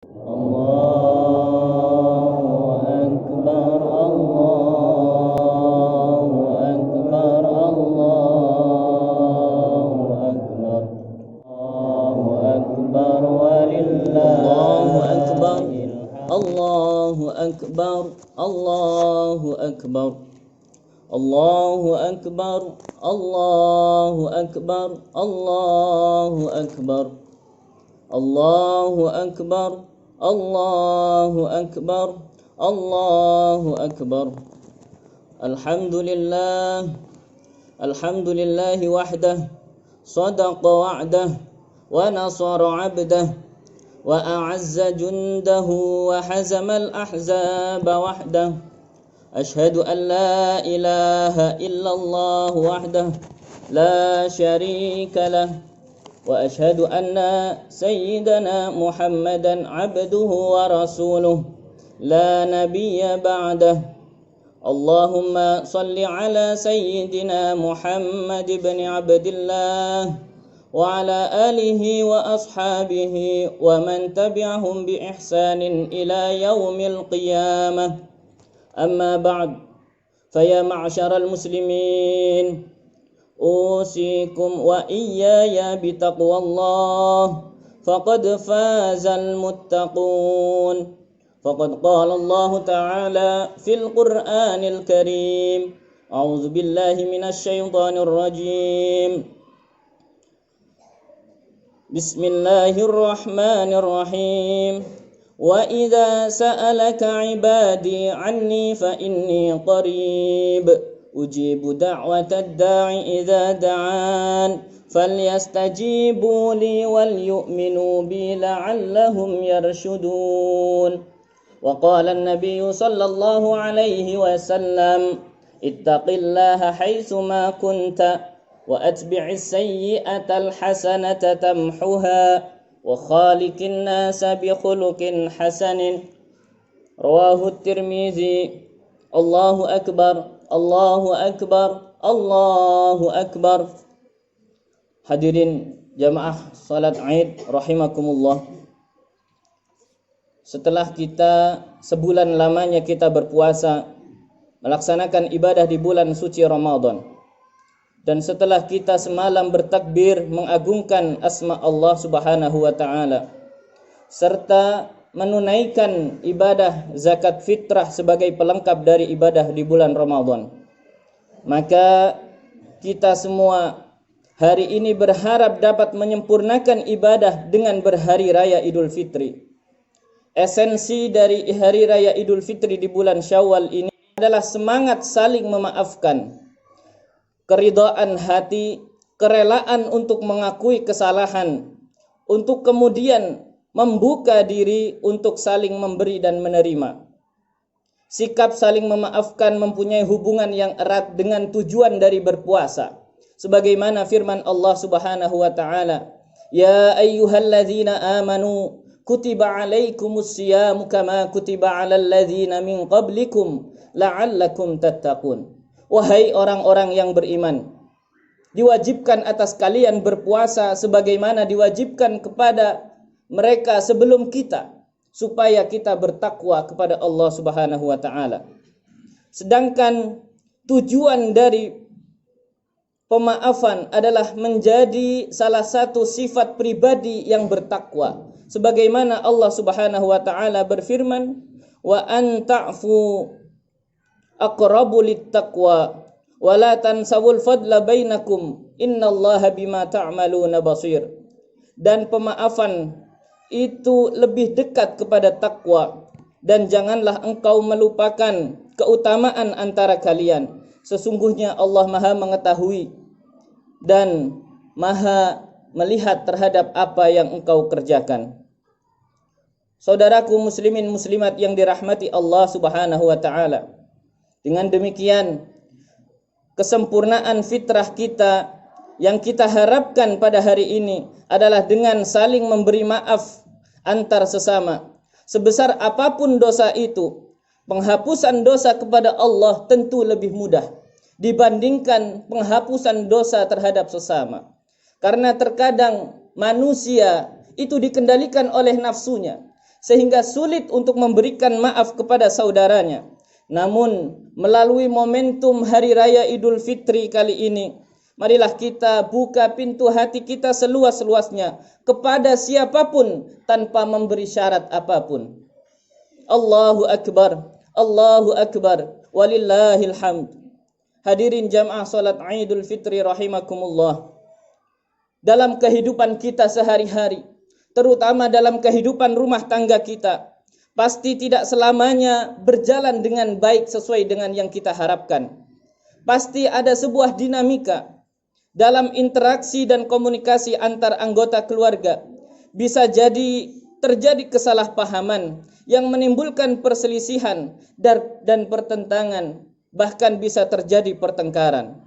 Allahu Akbar, Allahu Akbar, Allahu Akbar, Allahu Akbar, Allahu Akbar, Allahu Akbar, Allahu Akbar, Allahu Akbar, Allahu Akbar, Allahu Akbar, Allahu Akbar, Allahu Akbar, Allahu Akbar. Alhamdulillah, alhamdulillahi wahdah, sadaqa wa'dah, wa nasara 'abdah, wa a'azza jundahu, wa hazamal ahzaba wahdah. Ashhadu an la ilaha illallah wahdah, la syarika lah. وأشهد أن سيدنا محمدا عبده ورسوله لا نبي بعده اللهم صل على سيدنا محمد بن عبد الله وعلى آله وأصحابه ومن تبعهم بإحسان إلى يوم القيامة أما بعد فيا معشر المسلمين أوصيكم وإياي بتقوى الله فقد فاز المتقون فقد قال الله تعالى في القرآن الكريم أعوذ بالله من الشيطان الرجيم بسم الله الرحمن الرحيم وإذا سألك عبادي عني فإني قريب أجيب دعوة الداع إذا دعان فليستجيبوا لي وليؤمنوا بي لعلهم يرشدون وقال النبي صلى الله عليه وسلم اتق الله حيثما كنت وأتبع السيئة الحسنة تمحها وخالق الناس بخلق حسن رواه الترمذي. الله أكبر، Allahu Akbar, Allahu Akbar. Hadirin jamaah salat Id rahimakumullah. Setelah kita sebulan lamanya kita berpuasa melaksanakan ibadah di bulan suci Ramadan, dan setelah kita semalam bertakbir mengagungkan asma Allah Subhanahu wa taala serta menunaikan ibadah zakat fitrah sebagai pelengkap dari ibadah di bulan Ramadan, maka kita semua hari ini berharap dapat menyempurnakan ibadah dengan berhari raya Idul Fitri. Esensi dari hari raya Idul Fitri di bulan Syawal ini adalah semangat saling memaafkan, keridhaan hati, kerelaan untuk mengakui kesalahan, untuk kemudian membuka diri untuk saling memberi dan menerima. Sikap saling memaafkan mempunyai hubungan yang erat dengan tujuan dari berpuasa. Sebagaimana firman Allah Subhanahu wa taala, "Ya ayyuhalladzina amanu kutiba alaikumus siyamu kama kutiba alal ladzina min qablikum la'allakum tattaqun." Wahai orang-orang yang beriman, diwajibkan atas kalian berpuasa sebagaimana diwajibkan kepada mereka sebelum kita, supaya kita bertakwa kepada Allah Subhanahu wa taala. Sedangkan tujuan dari pemaafan adalah menjadi salah satu sifat pribadi yang bertakwa. Sebagaimana Allah Subhanahu wa taala berfirman, "Wa an ta'fu aqrabu littaqwa wa la tansawul fadla bainakum innallaha bima ta'maluna basir." Dan pemaafan itu lebih dekat kepada takwa, dan janganlah engkau melupakan keutamaan antara kalian. Sesungguhnya Allah Maha mengetahui dan Maha melihat terhadap apa yang engkau kerjakan. Saudaraku muslimin muslimat yang dirahmati Allah Subhanahu wa taala, dengan demikian kesempurnaan fitrah kita yang kita harapkan pada hari ini adalah dengan saling memberi maaf antar sesama. Sebesar apapun dosa itu, penghapusan dosa kepada Allah tentu lebih mudah dibandingkan penghapusan dosa terhadap sesama. Karena terkadang manusia itu dikendalikan oleh nafsunya, sehingga sulit untuk memberikan maaf kepada saudaranya. Namun melalui momentum Hari Raya Idul Fitri kali ini, marilah kita buka pintu hati kita seluas-luasnya kepada siapapun tanpa memberi syarat apapun. Allahu Akbar, Allahu Akbar, walillahil hamd. Hadirin jamaah salat Idul Fitri rahimakumullah. Dalam kehidupan kita sehari-hari, terutama dalam kehidupan rumah tangga kita, pasti tidak selamanya berjalan dengan baik sesuai dengan yang kita harapkan. Pasti ada sebuah dinamika dalam interaksi dan komunikasi antar anggota keluarga. Bisa jadi terjadi kesalahpahaman yang menimbulkan perselisihan dan pertentangan, bahkan bisa terjadi pertengkaran.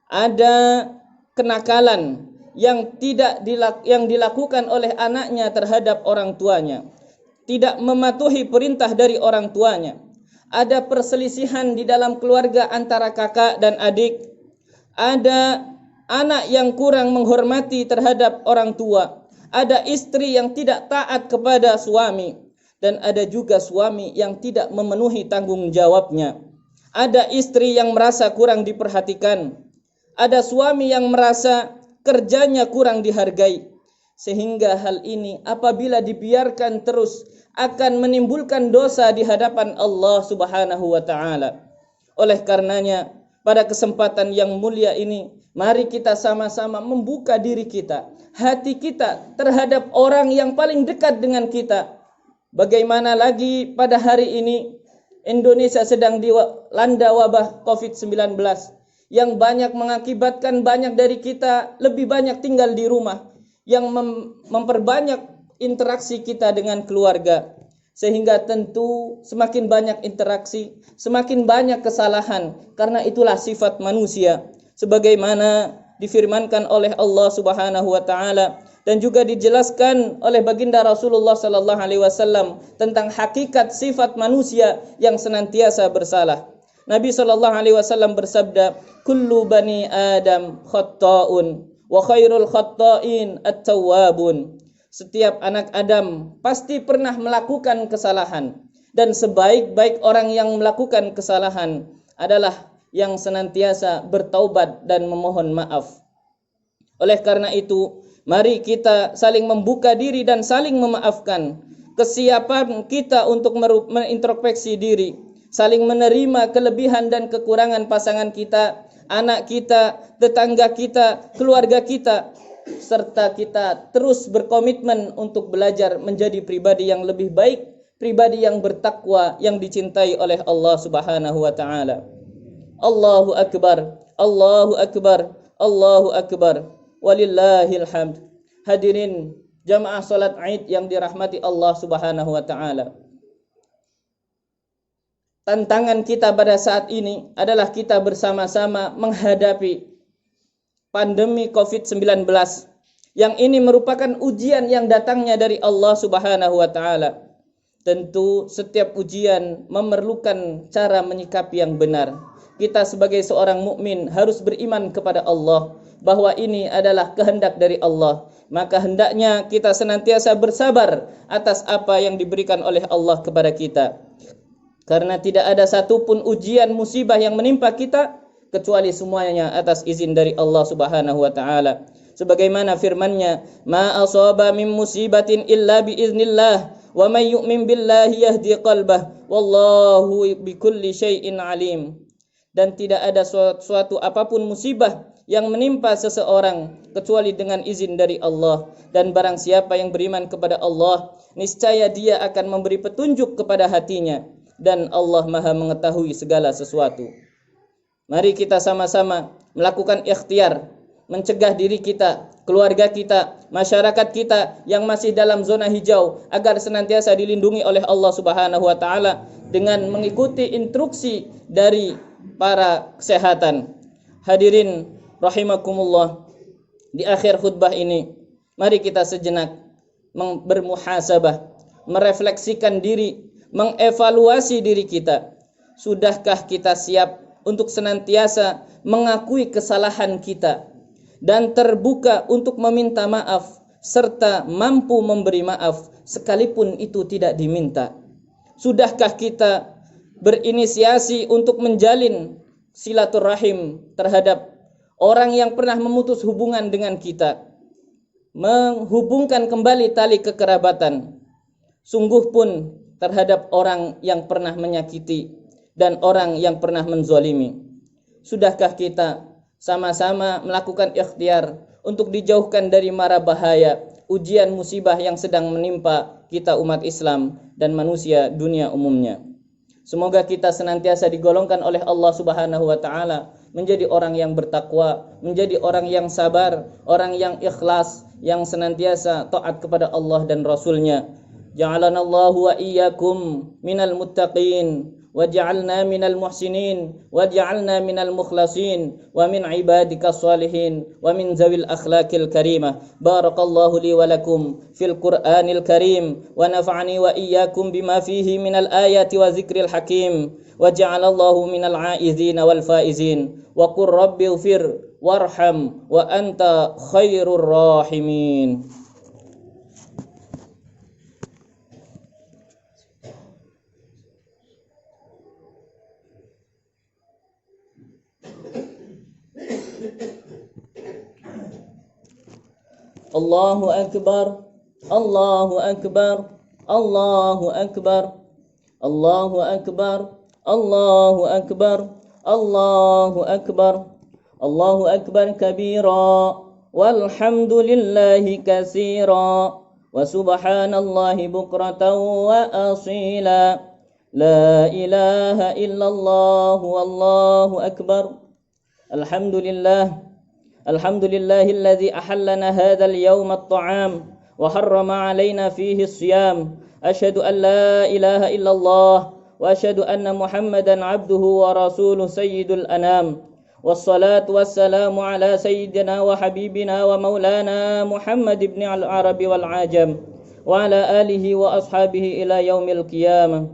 Ada kenakalan yang dilakukan oleh anaknya terhadap orang tuanya, tidak mematuhi perintah dari orang tuanya. Ada perselisihan di dalam keluarga antara kakak dan adik. Ada anak yang kurang menghormati terhadap orang tua. Ada istri yang tidak taat kepada suami, dan ada juga suami yang tidak memenuhi tanggung jawabnya. Ada istri yang merasa kurang diperhatikan. Ada suami yang merasa kerjanya kurang dihargai. Sehingga hal ini apabila dibiarkan terus akan menimbulkan dosa di hadapan Allah Subhanahu wa taala. Oleh karenanya, pada kesempatan yang mulia ini, mari kita sama-sama membuka diri kita, hati kita terhadap orang yang paling dekat dengan kita. Bagaimana lagi pada hari ini Indonesia sedang dilanda wabah COVID-19 yang banyak mengakibatkan banyak dari kita lebih banyak tinggal di rumah, yang memperbanyak interaksi kita dengan keluarga. Sehingga tentu semakin banyak interaksi, semakin banyak kesalahan, karena itulah sifat manusia. Sebagaimana difirmankan oleh Allah Subhanahu wa taala dan juga dijelaskan oleh baginda Rasulullah sallallahu alaihi wasallam tentang hakikat sifat manusia yang senantiasa bersalah. Nabi sallallahu alaihi wasallam bersabda, "Kullu bani Adam khatta'un wa khairul khatta'in at-tawwabun." Setiap anak Adam pasti pernah melakukan kesalahan, dan sebaik-baik orang yang melakukan kesalahan adalah yang senantiasa bertaubat dan memohon maaf. Oleh karena itu, mari kita saling membuka diri dan saling memaafkan. Kesiapan kita untuk mengintrospeksi diri, saling menerima kelebihan dan kekurangan pasangan kita, anak kita, tetangga kita, keluarga kita, serta kita terus berkomitmen untuk belajar menjadi pribadi yang lebih baik, pribadi yang bertakwa, yang dicintai oleh Allah Subhanahu wa taala. Allahu Akbar, Allahu Akbar, Allahu Akbar, walillahil hamd. Hadirin jamaah salat Id yang dirahmati Allah Subhanahu wa taala. Tantangan kita pada saat ini adalah kita bersama-sama menghadapi pandemi COVID-19, yang ini merupakan ujian yang datangnya dari Allah Subhanahu wa taala. Tentu setiap ujian memerlukan cara menyikapi yang benar. Kita sebagai seorang mukmin harus beriman kepada Allah bahwa ini adalah kehendak dari Allah. Maka hendaknya kita senantiasa bersabar atas apa yang diberikan oleh Allah kepada kita. Karena tidak ada satupun ujian musibah yang menimpa kita kecuali semuanya atas izin dari Allah Subhanahu wa taala. Sebagaimana firman-Nya, "Ma asaba min musibatin illa bi iznillah, wa may yu'min billahi yahdi qalbah, wallahu bikulli syai'in alim." Dan tidak ada suatu apapun musibah yang menimpa seseorang kecuali dengan izin dari Allah. Dan barang siapa yang beriman kepada Allah, niscaya dia akan memberi petunjuk kepada hatinya, dan Allah Maha mengetahui segala sesuatu. Mari kita sama-sama melakukan ikhtiar, mencegah diri kita, keluarga kita, masyarakat kita yang masih dalam zona hijau agar senantiasa dilindungi oleh Allah Subhanahu wa taala dengan mengikuti instruksi dari para kesehatan. Hadirin rahimakumullah, di akhir khutbah ini mari kita sejenak bermuhasabah, merefleksikan diri, mengevaluasi diri kita. Sudahkah kita siap untuk senantiasa mengakui kesalahan kita dan terbuka untuk meminta maaf serta mampu memberi maaf sekalipun itu tidak diminta? Sudahkah kita berinisiasi untuk menjalin silaturahim terhadap orang yang pernah memutus hubungan dengan kita, menghubungkan kembali tali kekerabatan? Sungguh pun terhadap orang yang pernah menyakiti dan orang yang pernah menzalimi. Sudahkah kita sama-sama melakukan ikhtiar untuk dijauhkan dari mara bahaya, ujian musibah yang sedang menimpa kita umat Islam dan manusia dunia umumnya? Semoga kita senantiasa digolongkan oleh Allah Subhanahu wa taala menjadi orang yang bertakwa, menjadi orang yang sabar, orang yang ikhlas, yang senantiasa taat kepada Allah dan Rasul-Nya. Ja'alanallahu wa iyyakum minal muttaqin waj'alna minal muhsinin waj'alna minal mukhlasin wa min ibadikas salihin wa min zawil akhlaqil karimah. Barakallahu li wa lakum fil Qur'anil Karim wa nafa'ani wa iyyakum bima fihi minal ayati wa zikril hakim wa ja'alallahu minal aizin wal faizin wa qur rabbighfir warham wa anta khairur rahimin. Allahu akbar, Allahu akbar, Allahu akbar, Allahu akbar, Allahu akbar, Allahu akbar, Allahu akbar kabira, walhamdulillahi katsira, wa subhanallahi bukratan wa asila, la ilaha illallah wallahu akbar. Alhamdulillah, alhamdulillahilladzi ahallana hadzal yawma at-ta'am wa harrama 'alaina fihi as-siyam. Asyhadu an la ilaha illallah wa asyhadu anna Muhammadan 'abduhu wa rasuluhu sayyidul anam. Wassalatu wassalamu ala sayyidina wa habibina wa maulana Muhammad ibn al-Arabi wal ajam wa ala alihi wa ashabihi ila yaumil qiyamah.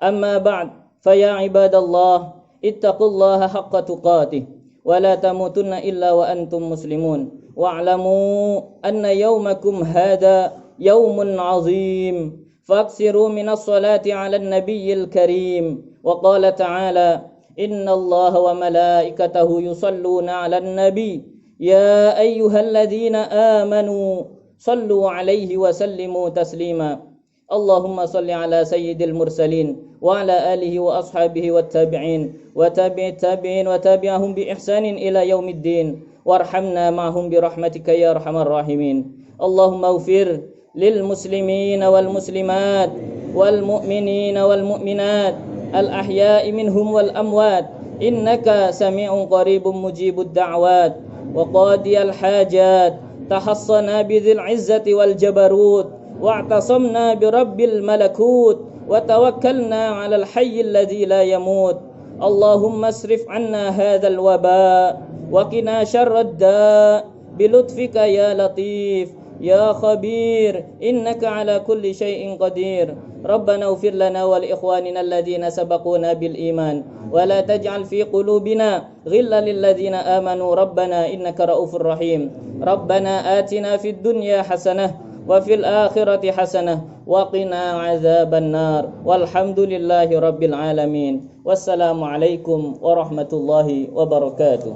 Amma ba'd, fa ya ibadallah ittaqullaha haqqa tuqatih wa la tamutunna illa wa antum muslimun wa'lamu anna yawmakum hadha yawmun 'azim faksiru minas salati 'alan nabiyyil karim. Wa qala ta'ala inna allaha wa malaikatahu yusalluna 'alan nabi ya ayyuhalladzina amanu sallu 'alaihi wa sallimu taslima. Allahumma salli ala sayyidil mursalin wa ala alihi wa ashabihi wat tabi'in wa tabi'it tabi'in wa tabi'ahum bi ihsanin ila yaumiddin warhamna ma'hum bi rahmatika ya arhamar rahimin. Allahumma ighfir lil muslimina wal muslimat wal mu'minina wal mu'minat al ahya'i minhum wal amwat innaka sami'un qaribun mujibud da'wat wa qadiyal hajat. Tahassana bidzil izzati wal jabarut واعتصمنا برب الملكوت وتوكلنا على الحي الذي لا يموت. اللهم اصرف عنا هذا الوباء وقنا شر الداء بلطفك يا لطيف يا خبير إنك على كل شيء قدير. ربنا اغفر لنا ولإخواننا الذين سبقونا بالإيمان ولا تجعل في قلوبنا غلا للذين آمنوا ربنا إنك رؤوف رحيم. ربنا آتنا في الدنيا حسنة وفي الآخرة حسنة وقنا عذاب النار والحمد لله رب العالمين. والسلام عليكم ورحمة الله وبركاته.